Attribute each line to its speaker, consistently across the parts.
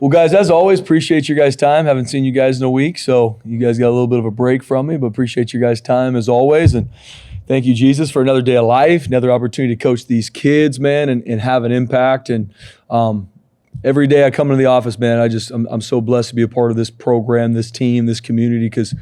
Speaker 1: Well, guys, as always, appreciate your guys' time. Haven't seen you guys in a week, so you guys got a little bit of a break from me, but appreciate your guys' time as always. And thank you, Jesus, for another day of life, another opportunity to coach these kids, man, and have an impact. And every day I come into the office, man, I'm so blessed to be a part of this program, this team, this community, because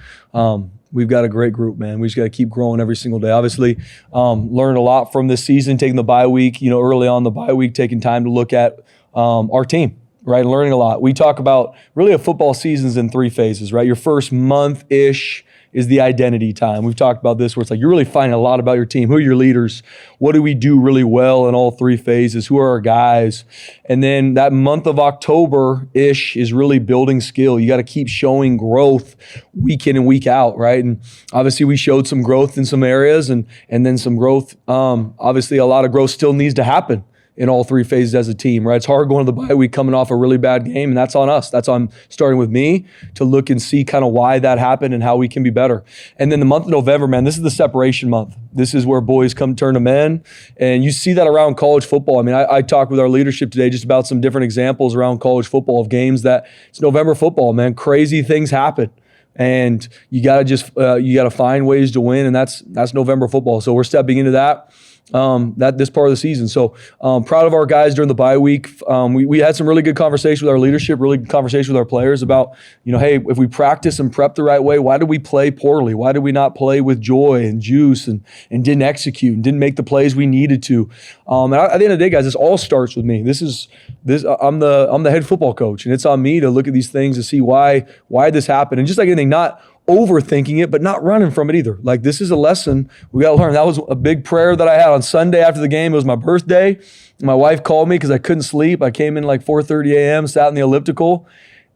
Speaker 1: we've got a great group, man. We just got to keep growing every single day. Obviously, learned a lot from this season, taking the bye week, early on the bye week, taking time to look at our team, right? Learning a lot. We talk about really a football season's in 3 phases, right? Your first month-ish is the identity time. We've talked about this where it's like you're really finding a lot about your team. Who are your leaders? What do we do really well in all 3 phases? Who are our guys? And then that month of October-ish is really building skill. You got to keep showing growth week in and week out, right? And obviously we showed some growth in some areas and then some growth. Obviously a lot of growth still needs to happen in all 3 phases as a team, right? It's hard going to the bye week coming off a really bad game, and that's on us. That's on starting with me to look and see kind of why that happened and how we can be better. And then the month of November, man, this is the separation month. This is where boys come turn to men, and you see that around college football. I mean, I talked with our leadership today just about some different examples around college football of games that it's November football, man. Crazy things happen. And you got to find ways to win, and that's November football. So we're stepping into that this part of the season. So proud of our guys during the bye week. We had some really good conversation with our leadership, really good conversation with our players about, hey, if we practice and prep the right way, why did we play poorly? Why did we not play with joy and juice and didn't execute and didn't make the plays we needed to? And at the end of the day, guys, this all starts with me. I'm the head football coach, and it's on me to look at these things to see why this happened. And just like anything, not overthinking it, but not running from it either. Like, this is a lesson we got to learn. That was a big prayer that I had on Sunday after the game. It was my birthday. My wife called me because I couldn't sleep. I came in like 4:30 a.m., sat in the elliptical,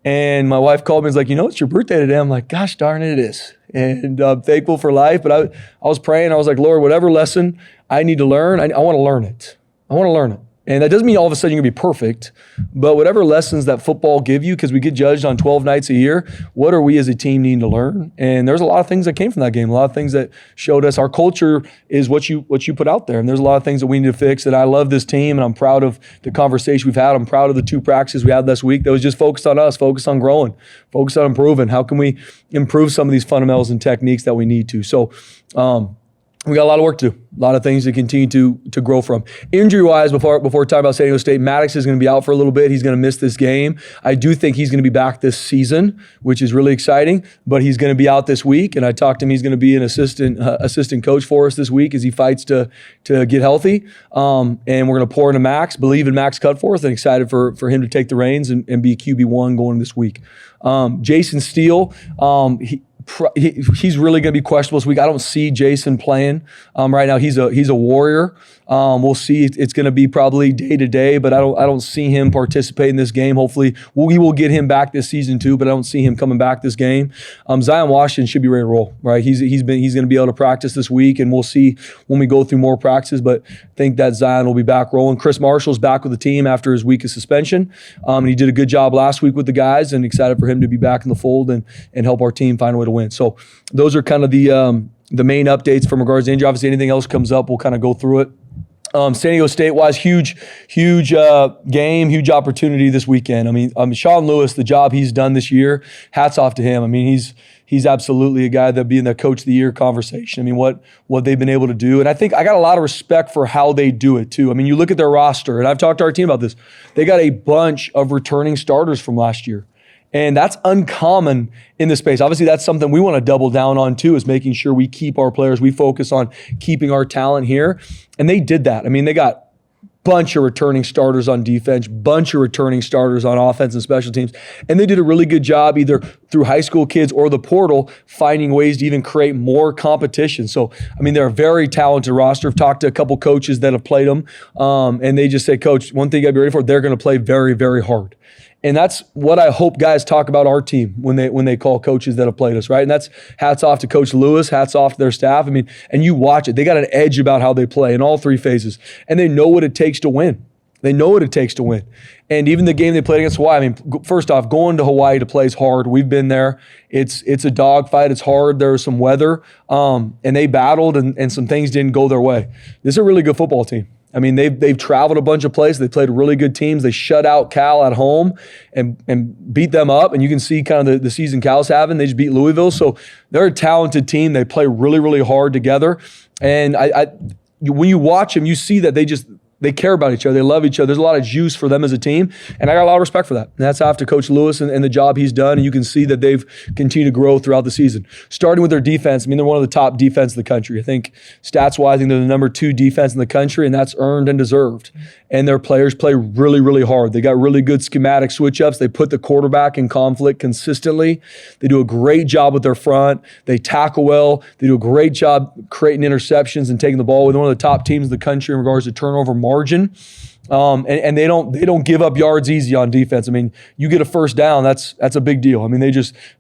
Speaker 1: and my wife called me and was like, it's your birthday today. I'm like, gosh darn it, it is. And I'm thankful for life. But I was praying. I was like, Lord, whatever lesson I need to learn, I want to learn it. I want to learn it. And that doesn't mean all of a sudden you're going to be perfect, but whatever lessons that football give you, because we get judged on 12 nights a year, what are we as a team needing to learn? And there's a lot of things that came from that game, a lot of things that showed us our culture is what you put out there. And there's a lot of things that we need to fix. And I love this team, and I'm proud of the conversation we've had. I'm proud of the 2 practices we had this week that was just focused on us, focused on growing, focused on improving. How can we improve some of these fundamentals and techniques that we need to? So, we got a lot of work to do, a lot of things to continue to grow from. Injury-wise, before talking about San Diego State, Maddox is going to be out for a little bit. He's going to miss this game. I do think he's going to be back this season, which is really exciting, but he's going to be out this week, and I talked to him. He's going to be an assistant coach for us this week as he fights to get healthy, and we're going to pour into Max, believe in Max Cutforth, and excited for him to take the reins and be QB1 going this week. Jason Steele, he's really going to be questionable this week. I don't see Jason playing right now. He's a warrior. We'll see. It's going to be probably day to day, but I don't see him participate in this game. Hopefully, we will get him back this season too, but I don't see him coming back this game. Zion Washington should be ready to roll. Right? He's going to be able to practice this week, and we'll see when we go through more practices. But I think that Zion will be back rolling. Chris Marshall's back with the team after his week of suspension, and he did a good job last week with the guys, and excited for him to be back in the fold and help our team find a way to win. So those are kind of the main updates from regards to injury. Obviously, anything else comes up, we'll kind of go through it. San Diego State-wise, huge game, huge opportunity this weekend. I mean, Sean Lewis, the job he's done this year, hats off to him. I mean, he's absolutely a guy that'd be in the Coach of the Year conversation. I mean, what they've been able to do. And I think I got a lot of respect for how they do it too. I mean, you look at their roster, and I've talked to our team about this. They got a bunch of returning starters from last year. And that's uncommon in the space. Obviously, that's something we want to double down on too, is making sure we keep our players. We focus on keeping our talent here. And they did that. I mean, they got bunch of returning starters on defense, bunch of returning starters on offense and special teams. And they did a really good job either through high school kids or the portal, finding ways to even create more competition. So, I mean, they're a very talented roster. I've talked to a couple coaches that have played them, and they just say, Coach, one thing you got to be ready for, they're going to play very, very hard. And that's what I hope guys talk about our team when they call coaches that have played us, right? And that's hats off to Coach Lewis, hats off to their staff. I mean, and you watch it. They got an edge about how they play in all 3 phases. And they know what it takes to win. They know what it takes to win. And even the game they played against Hawaii, I mean, first off, going to Hawaii to play is hard. We've been there. It's a dogfight. It's hard. There was some weather. And they battled, and some things didn't go their way. This is a really good football team. I mean, they've traveled a bunch of places. They played really good teams. They shut out Cal at home and beat them up. And you can see kind of the season Cal's having. They just beat Louisville. So they're a talented team. They play really, really hard together. And when you watch them, you see that they care about each other. They love each other. There's a lot of juice for them as a team. And I got a lot of respect for that. And that's after Coach Lewis and the job he's done. And you can see that they've continued to grow throughout the season. Starting with their defense, I mean, they're one of the top defense in the country. I think stats-wise, I think they're the number 2 defense in the country, and that's earned and deserved. And their players play really, really hard. They got really good schematic switch-ups. They put the quarterback in conflict consistently. They do a great job with their front. They tackle well. They do a great job creating interceptions and taking the ball. They're one of the top teams in the country in regards to turnover margin. And they don't give up yards easy on defense. I mean, you get a first down, that's a big deal. I mean,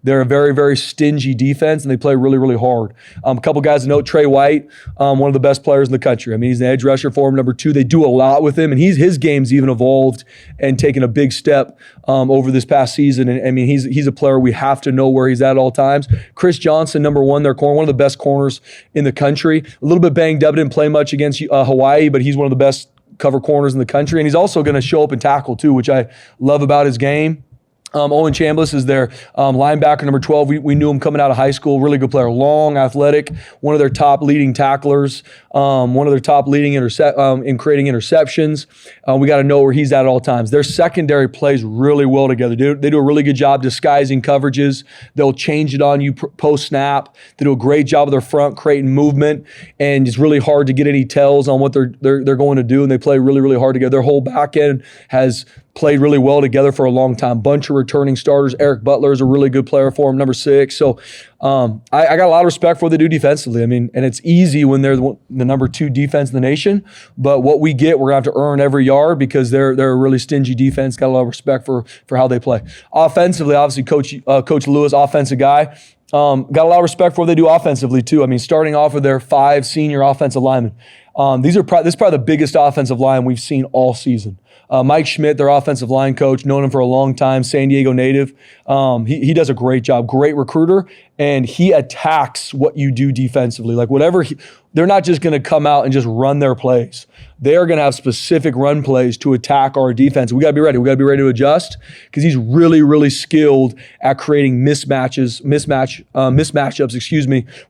Speaker 1: they're a very, very stingy defense, and they play really, really hard. A couple guys to note: Trey White, one of the best players in the country. I mean, he's an edge rusher for him, number 2. They do a lot with him, and his game's even evolved and taken a big step over this past season. And I mean, he's a player we have to know where he's at all times. Chris Johnson, number 1, their corner, one of the best corners in the country. A little bit banged up, didn't play much against Hawaii, but he's one of the best cover corners in the country, and he's also going to show up and tackle too, which I love about his game. Owen Chambliss is their linebacker, number 12. We knew him coming out of high school. Really good player. Long, athletic, one of their top leading tacklers, one of their top leading in creating interceptions. We got to know where he's at all times. Their secondary plays really well together. They do a really good job disguising coverages. They'll change it on you post-snap. They do a great job of their front, creating movement, and it's really hard to get any tells on what they're going to do, and they play really, really hard together. Their whole back end has played really well together for a long time. Bunch of returning starters. Eric Butler is a really good player for him, number 6. So I got a lot of respect for what they do defensively. I mean, and it's easy when they're the number 2 defense in the nation. But what we get, we're going to have to earn every yard because they're a really stingy defense. Got a lot of respect for how they play. Offensively, obviously, Coach Lewis, offensive guy. Got a lot of respect for what they do offensively too. I mean, starting off with their 5 senior offensive linemen. This is probably the biggest offensive line we've seen all season. Mike Schmidt, their offensive line coach, known him for a long time, San Diego native. He does a great job, great recruiter, and he attacks what you do defensively. Like they're not just going to come out and just run their plays. They are going to have specific run plays to attack our defense. We got to be ready. We got to be ready to adjust because he's really, really skilled at creating mismatchups,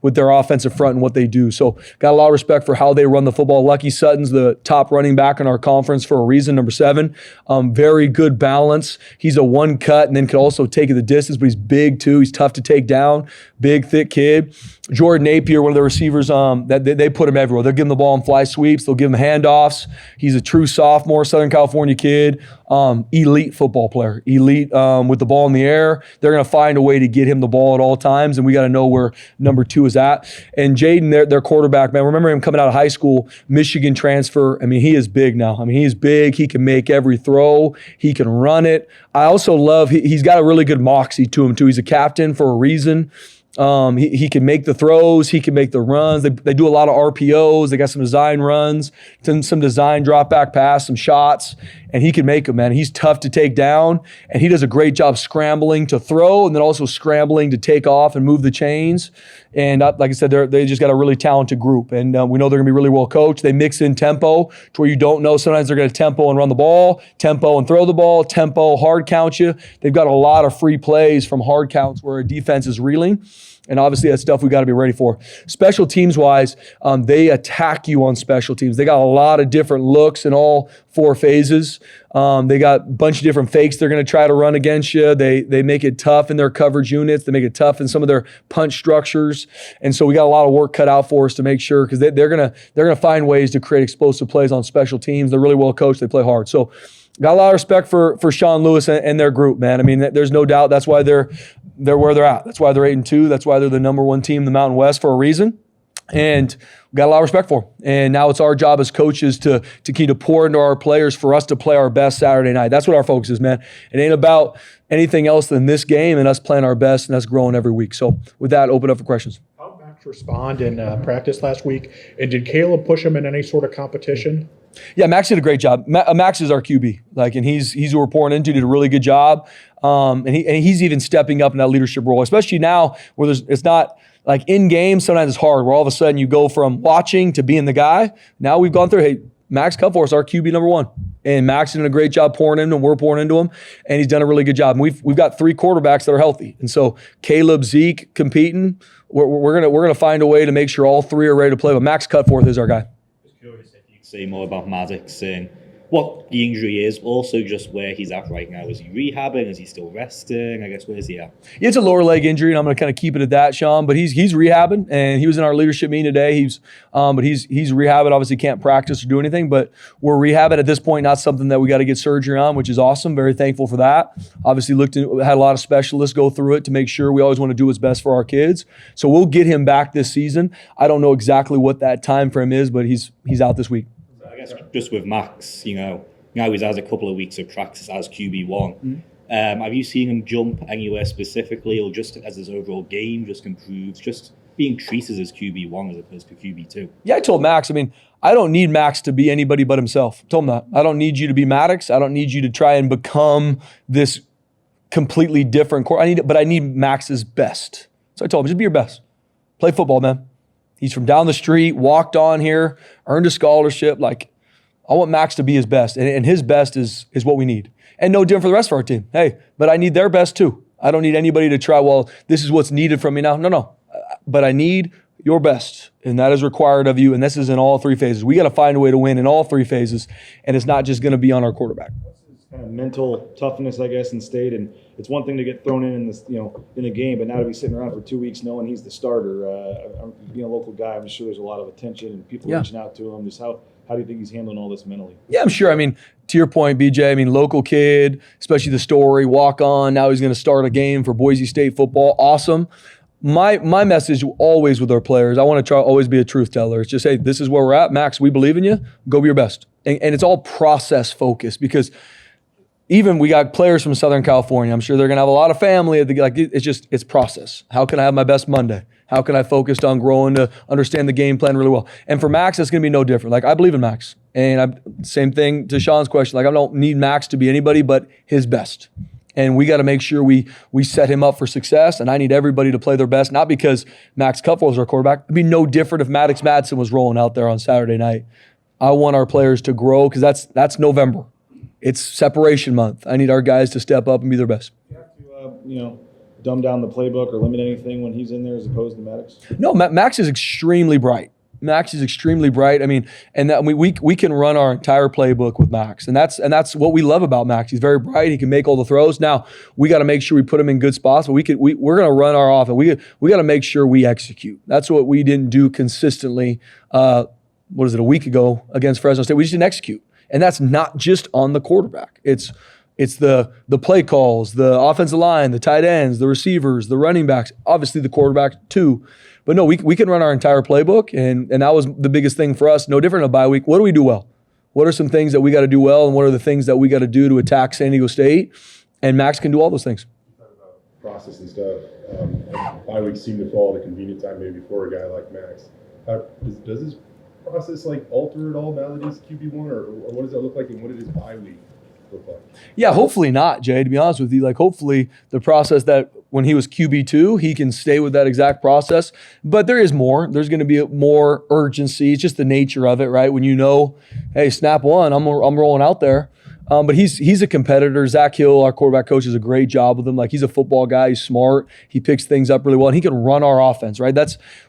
Speaker 1: with their offensive front and what they do. So got a lot of respect for how they run the football. Lucky Sutton's the top running back in our conference for a reason, number 7. Very good balance. He's a one cut and then could also take it the distance, but he's big too. He's tough to take down. Big, thick kid. Jordan Napier, one of the receivers, that they put him everywhere. They'll give him the ball in fly sweeps. They'll give him handoffs. He's a true sophomore, Southern California kid. Elite football player. Elite with the ball in the air. They're going to find a way to get him the ball at all times, and we got to know where number 2 is at. And Jaden, their quarterback, man, remember him coming out of high school, Michigan transfer. I mean, he is big now. I mean, he's big. He can make every throw. He can run it. I also love, he's got a really good moxie to him too. He's a captain for a reason. He can make the throws. He can make the runs. They do a lot of RPOs. They got some design runs, some design drop back pass, some shots, and he can make them, man. He's tough to take down, and he does a great job scrambling to throw and then also scrambling to take off and move the chains. And like I said, they just got a really talented group, and we know they're going to be really well coached. They mix in tempo to where you don't know. Sometimes they're going to tempo and run the ball, tempo and throw the ball, tempo, hard count you. They've got a lot of free plays from hard counts where a defense is reeling. And obviously that's stuff we got to be ready for. Special teams wise, they attack you on special teams. They got a lot of different looks in all 4 phases. They got a bunch of different fakes they're going to try to run against you. They make it tough in their coverage units. They make it tough in some of their punch structures. And so we got a lot of work cut out for us to make sure, because they're gonna find ways to create explosive plays on special teams. They're really well coached. They play hard. So got a lot of respect for Sean Lewis and their group, man. I mean, there's no doubt that's why they're where they're at. That's why they're 8-2. That's why they're the number 1 team in the Mountain West for a reason. And we got a lot of respect for them. And now it's our job as coaches to keep to pour into our players for us to play our best Saturday night. That's what our focus is, man. It ain't about anything else than this game and us playing our best and us growing every week. So with that, open up for questions.
Speaker 2: How did Max respond in practice last week? And did Caleb push him in any sort of competition?
Speaker 1: Yeah, Max did a great job. Max is our QB, and he's who we're pouring into. Did a really good job, and he's even stepping up in that leadership role, especially now where it's not like in game. Sometimes it's hard where all of a sudden you go from watching to being the guy. Now we've gone through. Hey, Max Cutforth is our QB number 1. And Max is doing a great job pouring into him. We're pouring into him. And he's done a really good job. And we've got 3 quarterbacks that are healthy. And so Caleb, Zeke competing, we're gonna find a way to make sure all 3 are ready to play. But Max Cutforth is our guy.
Speaker 3: Just curious if you could say more about Maddox and what the injury is, also just where he's at right now. Is he rehabbing? Is he still resting? I guess, where's he at?
Speaker 1: It's a lower leg injury, and I'm going to kind of keep it at that, Sean. But he's rehabbing, and he was in our leadership meeting today. He's rehabbing. Obviously, can't practice or do anything, but we're rehabbing at this point. Not something that we got to get surgery on, which is awesome. Very thankful for that. Obviously, had a lot of specialists go through it to make sure we always want to do what's best for our kids. So we'll get him back this season. I don't know exactly what that time frame is, but he's out this week.
Speaker 3: I guess just with Max, now he's had a couple of weeks of practice as QB1. Mm-hmm. Have you seen him jump anywhere specifically, or just as his overall game just improves, just being treated as QB1 as opposed to QB2?
Speaker 1: Yeah, I told Max, I don't need Max to be anybody but himself. I told him that. I don't need you to be Maddox. I don't need you to try and become this completely different core. But I need Max's best. So I told him, just be your best. Play football, man. He's from down the street, walked on here, earned a scholarship. I want Max to be his best, and his best is what we need. And no different for the rest of our team. Hey, but I need their best too. I don't need anybody to try, this is what's needed from me now. No. But I need your best, and that is required of you, and this is in all 3 phases. We got to find a way to win in all 3 phases, and it's not just going to be on our quarterback.
Speaker 4: Kind of mental toughness, I guess, in state, and it's one thing to get thrown in this, in the game, but now to be sitting around for 2 weeks knowing he's the starter. Being a local guy, I'm sure there's a lot of attention and people reaching out to him. Just how do you think he's handling all this mentally? Yeah,
Speaker 1: I'm sure. To your point, BJ, local kid, especially the story, walk on. Now he's going to start a game for Boise State football. Awesome. My message always with our players, I want to try always be a truth teller. It's just, hey, this is where we're at. Max, we believe in you. Go be your best. And it's all process focused, because even we got players from Southern California. I'm sure they're going to have a lot of family. It's process. How can I have my best Monday? How can I focus on growing to understand the game plan really well? And for Max, it's going to be no different. I believe in Max. And same thing to Sean's question. I don't need Max to be anybody but his best. And we got to make sure we set him up for success. And I need everybody to play their best, not because Max Cutforth is our quarterback. It'd be no different if Maddox Madsen was rolling out there on Saturday night. I want our players to grow, because that's November. It's separation month. I need our guys to step up and be their best.
Speaker 4: You have to, dumb down the playbook or limit anything when he's in there as opposed to Maddox?
Speaker 1: No, Max is extremely bright. And that we can run our entire playbook with Max, and that's what we love about Max. He's very bright. He can make all the throws. Now we got to make sure we put him in good spots, but we're going to run our offense. We got to make sure we execute. That's what we didn't do consistently. A week ago against Fresno State? We just didn't execute. And that's not just on the quarterback. It's the play calls, the offensive line, the tight ends, the receivers, the running backs, obviously the quarterback too. But no, we can run our entire playbook, and that was the biggest thing for us. No different in a bye week. What do we do well? What are some things that we got to do well, and what are the things that we got to do to attack San Diego State? And Max can do all those things.
Speaker 5: Talk about process and stuff. Bye weeks seem to fall at a convenient time maybe for a guy like Max. Does this process alter at all now that he's QB1, or what does that look like, and what did his bye week look like? Yeah,
Speaker 1: hopefully not, Jay, to be honest with you. Hopefully the process that when he was QB2, he can stay with that exact process. But there is more. There's going to be more urgency. It's just the nature of it, right? When hey, snap one, I'm rolling out there. But he's a competitor. Zach Hill, our quarterback coach, does a great job with him. He's a football guy. He's smart. He picks things up really well, and he can run our offense, right?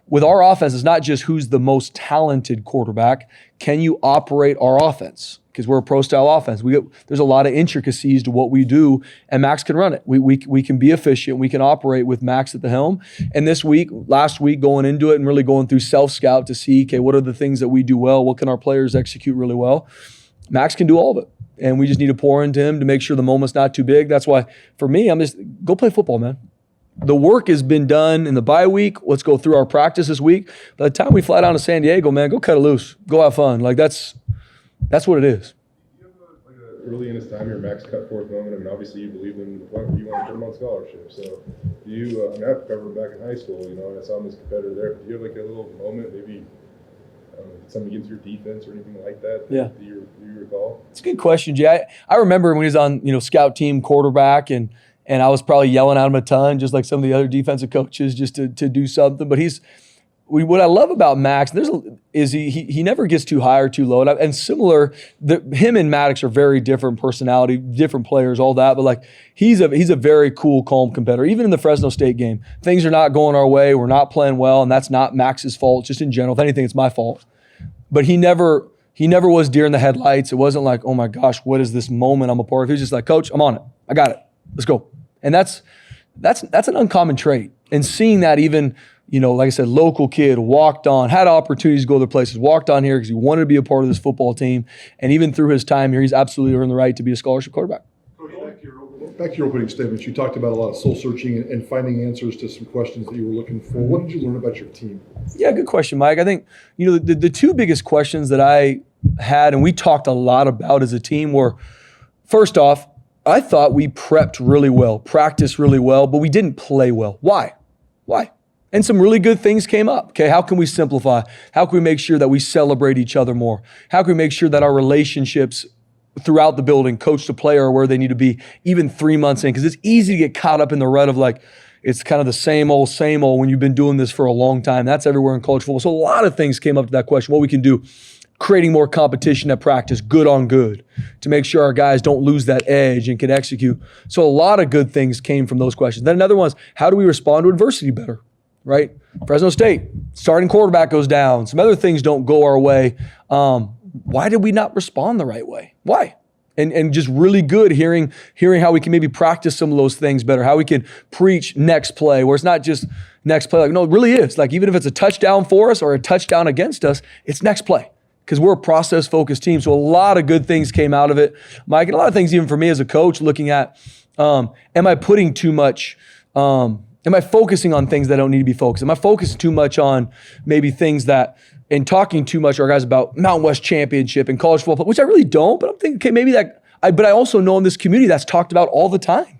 Speaker 1: With our offense, it's not just who's the most talented quarterback. Can you operate our offense? Because we're a pro-style offense. There's a lot of intricacies to what we do, and Max can run it. We can be efficient. We can operate with Max at the helm. And last week, going into it and really going through self-scout to see, okay, what are the things that we do well? What can our players execute really well? Max can do all of it. And we just need to pour into him to make sure the moment's not too big. That's why, for me, I'm just go play football, man. The work has been done in the bye week. Let's go through our practice this week. By the time we fly down to San Diego, man, go cut it loose. Go have fun. That's what it is.
Speaker 5: Do you have early in his time here, Max Cutforth moment? Obviously you believe in the point you want to put him on scholarship. So do you, I've covered him back in high school, and I saw him as a competitor there. Do you have a little moment, maybe something against your defense or anything like that?
Speaker 1: Yeah.
Speaker 5: Do you recall?
Speaker 1: It's a good question, Jay. I remember when he was on, scout team quarterback, and I was probably yelling at him a ton, just like some of the other defensive coaches, just to do something. But what I love about Max is he never gets too high or too low. And similar, him and Maddox are very different personality, different players, all that. But like he's a very cool, calm competitor. Even in the Fresno State game, things are not going our way. We're not playing well, and that's not Max's fault. Just in general, if anything, it's my fault. But he never was deer in the headlights. It wasn't like, oh my gosh, what is this moment I'm a part of? He was just like, Coach, I'm on it. I got it. Let's go. And that's an uncommon trait. And seeing that even, like I said, local kid, walked on, had opportunities to go other places, walked on here because he wanted to be a part of this football team. And even through his time here, he's absolutely earned the right to be a scholarship quarterback.
Speaker 6: Coach, back to your opening statements, you talked about a lot of soul searching and finding answers to some questions that you were looking for. What did you learn about your team?
Speaker 1: Yeah, good question, Mike. I think, the two biggest questions that I had, and we talked a lot about as a team, were, first off, I thought we prepped really well, practiced really well, but we didn't play well. Why? And some really good things came up. Okay, how can we simplify? How can we make sure that we celebrate each other more? How can we make sure that our relationships throughout the building, coach to player, are where they need to be even 3 months in? Because it's easy to get caught up in the rut of like, it's kind of the same old when you've been doing this for a long time. That's everywhere in college football. So a lot of things came up to that question, what we can do. Creating more competition at practice, good on good, to make sure our guys don't lose that edge and can execute. So a lot of good things came from those questions. Then another one is, how do we respond to adversity better? Right? Fresno State, starting quarterback goes down. Some other things don't go our way. Why did we not respond the right way? Why? And just really good hearing how we can maybe practice some of those things better, how we can preach next play, where it's not just next play. Like, no, it really is. Like, even if it's a touchdown for us or a touchdown against us, it's next play, because we're a process-focused team. So a lot of good things came out of it, Mike, and a lot of things even for me as a coach, looking at, am I putting too much am I focusing on things that don't need to be focused? Am I focusing too much on maybe things that, and talking too much to our guys about Mountain West Championship and college football, which I really don't, but I'm thinking, okay, maybe but I also know in this community that's talked about all the time.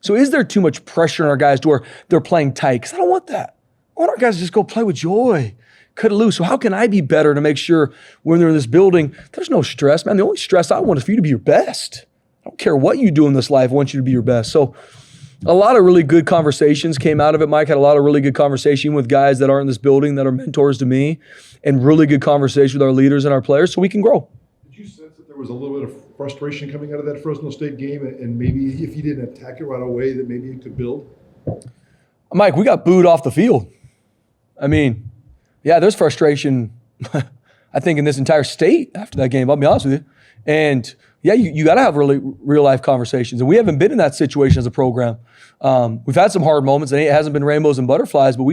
Speaker 1: So is there too much pressure on our guys to where they're playing tight? Because I don't want that. I want our guys to just go play with joy, cut it loose. So how can I be better to make sure when they're in this building, there's no stress, man? The only stress I want is for you to be your best. I don't care what you do in this life. I want you to be your best. So a lot of really good conversations came out of it. Mike had a lot of really good conversation with guys that are in this building that are mentors to me, and really good conversation with our leaders and our players so we can grow.
Speaker 6: Did you sense that there was a little bit of frustration coming out of that Fresno State game, and maybe if you didn't attack it right away, that maybe you could build?
Speaker 1: Mike, we got booed off the field. I mean, yeah, there's frustration, I think, in this entire state after that game, I'll be honest with you. And yeah, you got to have really real life conversations. And we haven't been in that situation as a program. We've had some hard moments, and it hasn't been rainbows and butterflies, but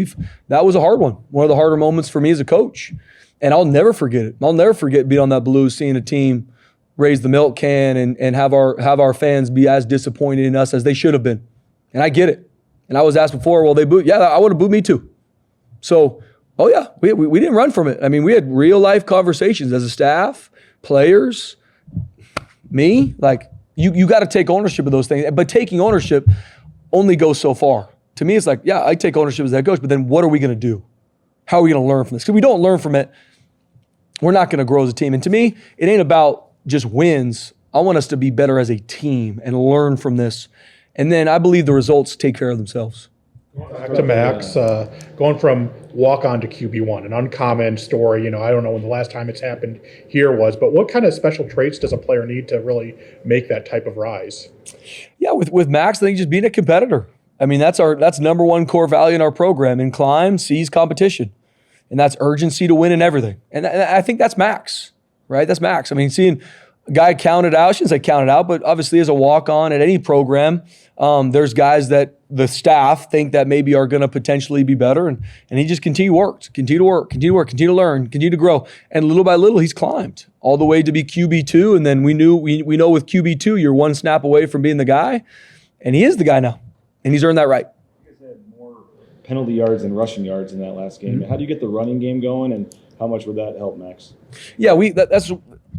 Speaker 1: that was a hard one. One of the harder moments for me as a coach. And I'll never forget it. I'll never forget being on that Blues, seeing a team raise the milk can and have our fans be as disappointed in us as they should have been. And I get it. And I was asked before, well, they booed. Yeah, I would have booed me too. So, oh yeah, we didn't run from it. I mean, we had real life conversations as a staff, players, me. Like, you got to take ownership of those things. But taking ownership only goes so far. To me, it's like, yeah, I take ownership as head coach, but then what are we going to do? How are we going to learn from this? Because we don't learn from it, we're not going to grow as a team. And to me, it ain't about just wins. I want us to be better as a team and learn from this. And then I believe the results take care of themselves.
Speaker 2: Back to Max, going from walk-on to QB1, an uncommon story. I don't know when the last time it's happened here was, but what kind of special traits does a player need to really make that type of rise?
Speaker 1: Yeah, with Max, I think just being a competitor. I mean, that's number one core value in our program. In climb, seize competition. And that's urgency to win in everything. And I think that's Max, right? That's Max. I mean, seeing a guy counted out, I shouldn't say counted out, but obviously as a walk-on at any program, there's guys that the staff think that maybe are going to potentially be better. And he just continue to learn, continue to grow. And little by little, he's climbed all the way to be QB2. And then we know with QB2, you're one snap away from being the guy. And he is the guy now. And he's earned that right.
Speaker 4: You guys had more penalty yards than rushing yards in that last game. Mm-hmm. How do you get the running game going, and how much would that help Max? Yeah,
Speaker 1: that's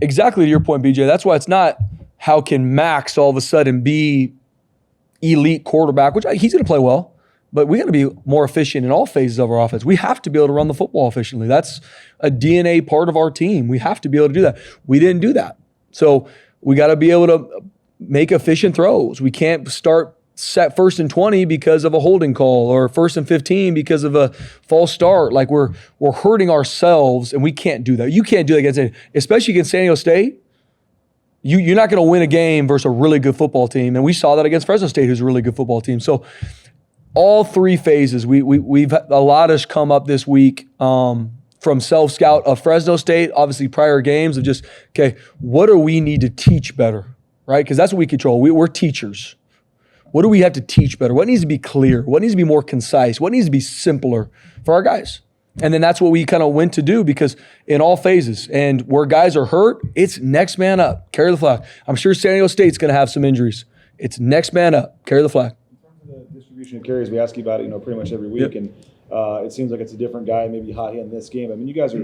Speaker 1: exactly to your point, BJ. That's why it's not how can Max all of a sudden be elite quarterback, which he's going to play well, but we got to be more efficient in all phases of our offense. We have to be able to run the football efficiently. That's a DNA part of our team. We have to be able to do that. We didn't do that. So we got to be able to make efficient throws. We can't start set 1st and 20 because of a holding call, or 1st and 15 because of a false start. Like we're hurting ourselves, and we can't do that. You can't do that against, especially against San Diego State. You're not going to win a game versus a really good football team, and we saw that against Fresno State, who's a really good football team. So all 3 phases, we've a lot has come up this week from self-scout of Fresno State, obviously prior games of just, okay, what do we need to teach better, right? Because that's what we control. We're teachers. What do we have to teach better? What needs to be clear? What needs to be more concise? What needs to be simpler for our guys? And then that's what we kind of went to do, because in all phases, and where guys are hurt, it's next man up, carry the flag. I'm sure San Diego State's going to have some injuries. It's next man up, carry the flag.
Speaker 4: In terms of the distribution of carries, we ask you about it, pretty much every week, and it seems like it's a different guy, maybe hot hand in this game. I mean, you guys are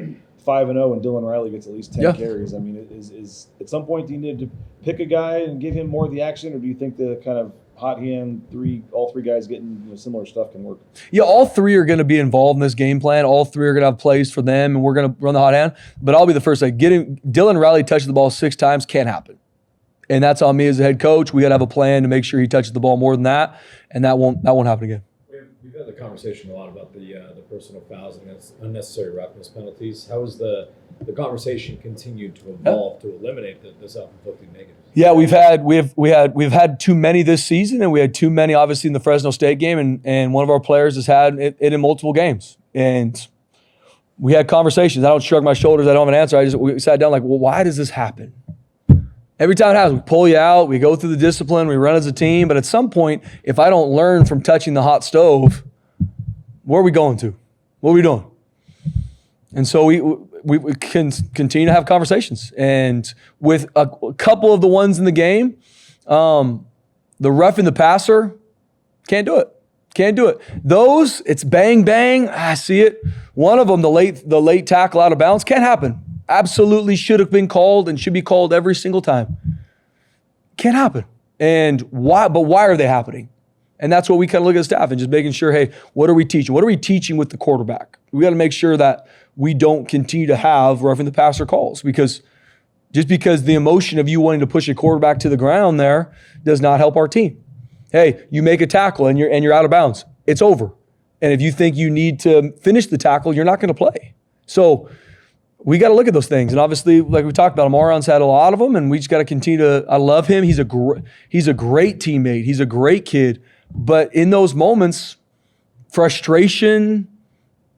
Speaker 4: 5-0, and Dylan Riley gets at least 10 carries. I mean, is at some point do you need to pick a guy and give him more of the action, or do you think the kind of hot hand all three guys getting similar stuff can work?
Speaker 1: Yeah, all 3 are going to be involved in this game plan. All 3 are going to have plays for them, and we're going to run the hot hand. But I'll be the first. Getting Dylan Riley touching the ball 6 times can't happen, and that's on me as a head coach. We got to have a plan to make sure he touches the ball more than that, and that won't happen again.
Speaker 7: We've had the conversation a lot about the personal fouls and unnecessary roughness penalties. How has the conversation continued to evolve to eliminate the self-inflicted negatives?
Speaker 1: Yeah, we've had too many this season, and we had too many obviously in the Fresno State game, and one of our players has had it in multiple games. And we had conversations. I don't shrug my shoulders. I don't have an answer. We sat down like, well, why does this happen? Every time it happens, we pull you out, we go through the discipline, we run as a team. But at some point, if I don't learn from touching the hot stove, where are we going to? What are we doing? And so we can continue to have conversations. And with a couple of the ones in the game, the roughing the passer, can't do it. Can't do it. Those, it's bang, bang. I see it. One of them, the late tackle out of bounds, can't happen. Absolutely should have been called and should be called every single time. Can't happen. And why? But why are they happening? And that's what we kind of look at the staff and just making sure, hey, what are we teaching? What are we teaching with the quarterback? We got to make sure that we don't continue to have roughing the passer calls, because just because the emotion of you wanting to push a quarterback to the ground there does not help our team. Hey, you make a tackle and you're out of bounds. It's over. And if you think you need to finish the tackle, you're not going to play. So we got to look at those things. And obviously, like we talked about, Amaron's had a lot of them, and we just got to continue to. I love him. He's a great teammate. He's a great kid. But in those moments, frustration,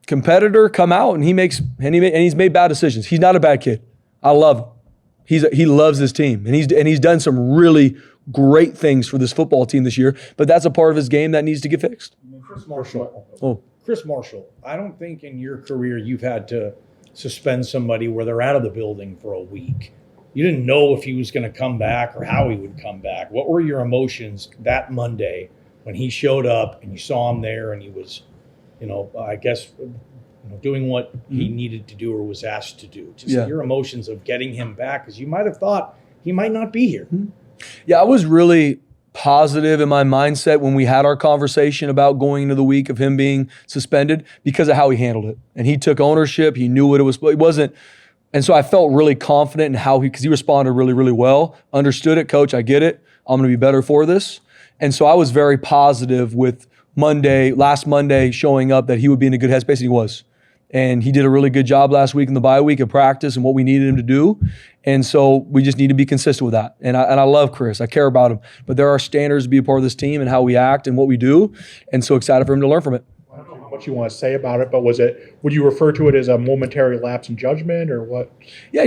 Speaker 1: competitor come out, and he's made bad decisions. He's not a bad kid. I love him. He loves his team, and he's done some really great things for this football team this year. But that's a part of his game that needs to get fixed.
Speaker 8: Chris Marshall, I don't think in your career you've had to suspend somebody where they're out of the building for a week. You didn't know if he was going to come back or how he would come back. What were your emotions that Monday when he showed up and you saw him there and he was, I guess, doing what he needed to do or was asked to do? Just your emotions of getting him back, because you might have thought he might not be here.
Speaker 1: Yeah, I was really positive in my mindset when we had our conversation about going into the week of him being suspended, because of how he handled it. And he took ownership. He knew what it was. It wasn't. And so I felt really confident in how because he responded really, really well. Understood it. Coach, I get it. I'm going to be better for this. And so I was very positive with last Monday showing up that he would be in a good headspace, and he was. And he did a really good job last week in the bye week of practice and what we needed him to do. And so we just need to be consistent with that. And I love Chris. I care about him. But there are standards to be a part of this team and how we act and what we do. And so excited for him to learn from it.
Speaker 2: I don't know how much you want to say about it, but would you refer to it as a momentary lapse in judgment or what?
Speaker 1: Yeah,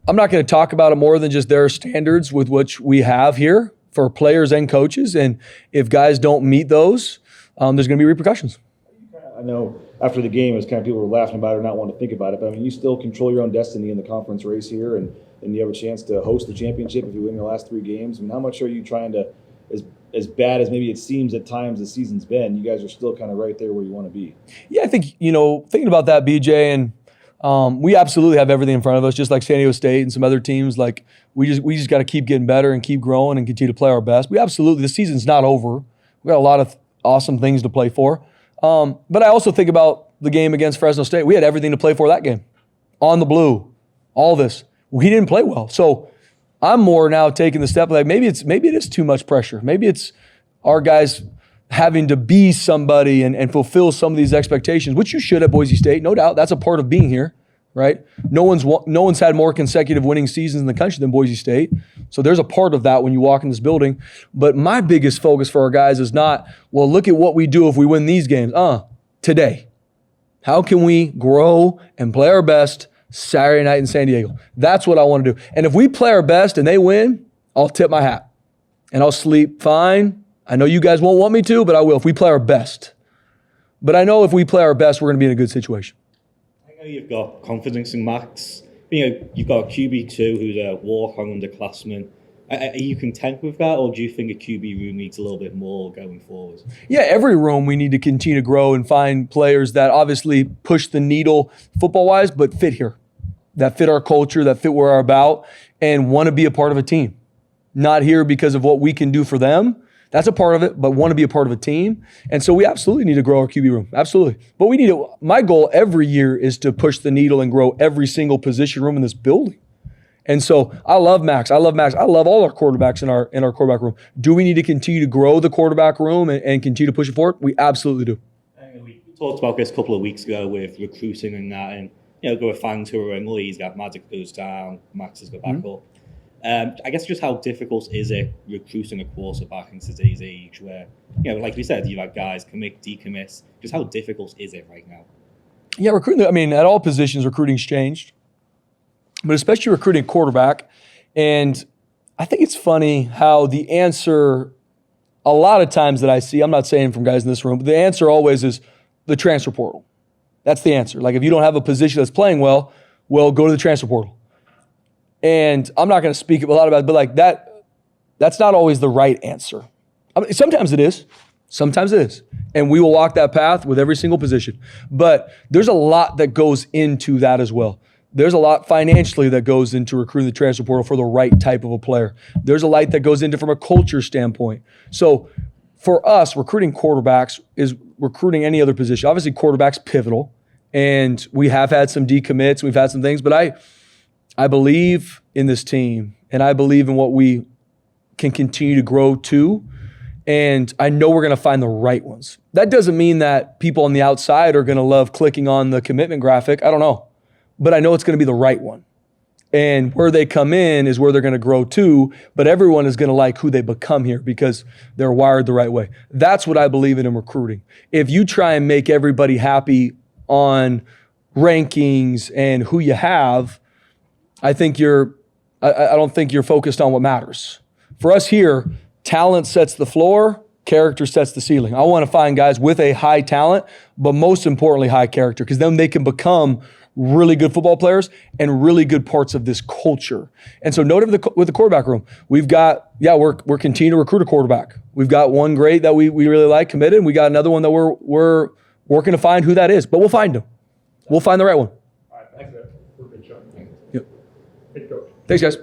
Speaker 1: I'm not going to talk about it more than just there are standards with which we have here for players and coaches. And if guys don't meet those, there's going to be repercussions.
Speaker 4: I know after the game, it's kind of people were laughing about it or not wanting to think about it. But I mean, you still control your own destiny in the conference race here, and you have a chance to host the championship if you win your last 3 games. I mean, how much are you trying to, as bad as maybe it seems at times the season's been, you guys are still kind of right there where you want to be?
Speaker 1: Yeah, I think, thinking about that, BJ, and we absolutely have everything in front of us, just like San Diego State and some other teams. Like we just got to keep getting better and keep growing and continue to play our best. The season's not over. We got a lot of awesome things to play for. But I also think about the game against Fresno State. We had everything to play for that game. On the blue, all this. We didn't play well. So I'm more now taking the step like maybe it is too much pressure. Maybe it's our guys having to be somebody and fulfill some of these expectations, which you should at Boise State, no doubt. That's a part of being here, right? No one's had more consecutive winning seasons in the country than Boise State. So there's a part of that when you walk in this building. But my biggest focus for our guys is not, well, look at what we do if we win these games. Today. How can we grow and play our best Saturday night in San Diego? That's what I want to do. And if we play our best and they win, I'll tip my hat. And I'll sleep fine. I know you guys won't want me to, but I will if we play our best. But I know if we play our best, we're going to be in a good situation.
Speaker 3: I know you've got confidence in Max. You've got a QB2 who's a walk-on underclassman. Are you content with that, or do you think a QB room needs a little bit more going forward?
Speaker 1: Yeah, every room we need to continue to grow and find players that obviously push the needle football-wise, but fit here, that fit our culture, that fit where we're about, and want to be a part of a team. Not here because of what we can do for them. That's a part of it, but want to be a part of a team. And so we absolutely need to grow our QB room. Absolutely. But we need to, my goal every year is to push the needle and grow every single position room in this building. And so I love Max. I love all our quarterbacks in our quarterback room. Do we need to continue to grow the quarterback room and continue to push it forward? We absolutely do.
Speaker 3: We talked about this a couple of weeks ago with recruiting and that, and there were fans who were in, he's got Magic goes down, Max has got back up. I guess just how difficult is it recruiting a quarterback in today's age where, like we said, you've had guys commit, decommit. Just how difficult is it right now?
Speaker 1: Yeah, recruiting, at all positions, recruiting's changed. But especially recruiting quarterback. And I think it's funny how the answer, a lot of times that I see, I'm not saying from guys in this room, but the answer always is the transfer portal. That's the answer. Like if you don't have a position that's playing well, go to the transfer portal. And I'm not going to speak a lot about it, but like that's not always the right answer. Sometimes it is. Sometimes it is. And we will walk that path with every single position. But there's a lot that goes into that as well. There's a lot financially that goes into recruiting the transfer portal for the right type of a player. There's a lot that goes into from a culture standpoint. So for us, recruiting quarterbacks is recruiting any other position. Obviously, quarterback's pivotal. And we have had some decommits. We've had some things. But I believe in this team. And I believe in what we can continue to grow to. And I know we're going to find the right ones. That doesn't mean that people on the outside are going to love clicking on the commitment graphic. I don't know. But I know it's going to be the right one. And where they come in is where they're going to grow to, but everyone is going to like who they become here because they're wired the right way. That's what I believe in recruiting. If you try and make everybody happy on rankings and who you have, I don't think you're focused on what matters. For us here, talent sets the floor, character sets the ceiling. I want to find guys with a high talent, but most importantly, high character, because then they can become really good football players and really good parts of this culture. And so note with the quarterback room, we're continuing to recruit a quarterback. We've got one great that we really like committed, and we got another one that we're working to find who that is, but we'll find him. We'll find the right one.
Speaker 2: All right, thanks, Ed. Good job.
Speaker 1: Yep.
Speaker 2: Hey, Coach.
Speaker 1: Thanks, guys.